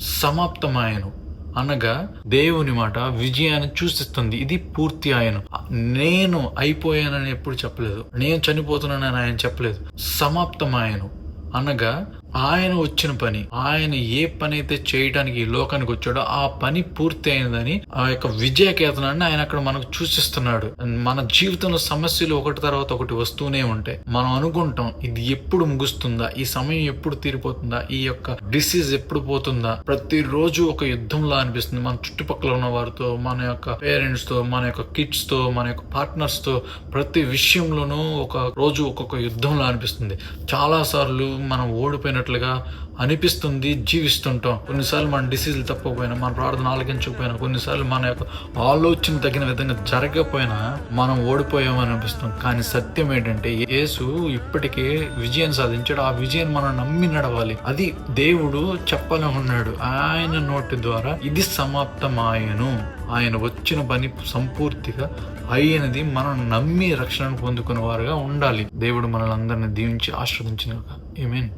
సమాప్తమాయను అనగా దేవుని మాట విజయాన్ని సూచిస్తుంది. ఇది పూర్తి ఆయను. నేను అయిపోయానని ఎప్పుడు చెప్పలేదు, నేను చనిపోతున్నానని ఆయన చెప్పలేదు. సమాప్తమాయను అనగా ఆయన వచ్చిన పని, ఆయన ఏ పని అయితే చేయడానికి ఈ లోకానికి వచ్చాడో ఆ పని పూర్తి అయినదని ఆ యొక్క విజయ కేతనాన్ని ఆయన అక్కడ మనకు సూచిస్తున్నాడు. మన జీవితంలో సమస్యలు ఒకటి తర్వాత ఒకటి వస్తూనే ఉంటాయి. మనం అనుకుంటాం ఇది ఎప్పుడు ముగుస్తుందా, ఈ సమయం ఎప్పుడు తీరిపోతుందా, ఈ యొక్క డిసీజ్ ఎప్పుడు పోతుందా. ప్రతిరోజు ఒక యుద్ధంలా అనిపిస్తుంది. మన చుట్టుపక్కల ఉన్న వారితో, మన యొక్క పేరెంట్స్ తో, మన యొక్క కిడ్స్ తో, మన యొక్క పార్ట్నర్స్ తో, ప్రతి విషయంలోనూ ఒక రోజు ఒక్కొక్క యుద్ధంలా అనిపిస్తుంది. చాలా సార్లు మనం ఓడిపోయినట్లుగా అనిపిస్తుంది, జీవిస్తుంటాం. కొన్నిసార్లు మన డిసీజులు తప్పకపోయినా, మన ప్రార్థన ఆలకించకపోయినా, కొన్నిసార్లు మన యొక్క ఆలోచన తగిన విధంగా జరగకపోయినా మనం ఓడిపోయామని అనిపిస్తాం. కానీ సత్యం ఏంటంటే యేసు ఇప్పటికే విజయం సాధించాడు. ఆ విజయం మనం నమ్మి నడవాలి. అది దేవుడు చెప్పాలనుకున్నాడు ఆయన నోటి ద్వారా. ఇది సమాప్తమాయను, ఆయన వచ్చిన పని సంపూర్తిగా అయినది మనం నమ్మి రక్షణను పొందుకునే వారుగా ఉండాలి. దేవుడు మనల్ని అందరినీ దీవించి ఆశీర్వదించినాక. ఆమేన్.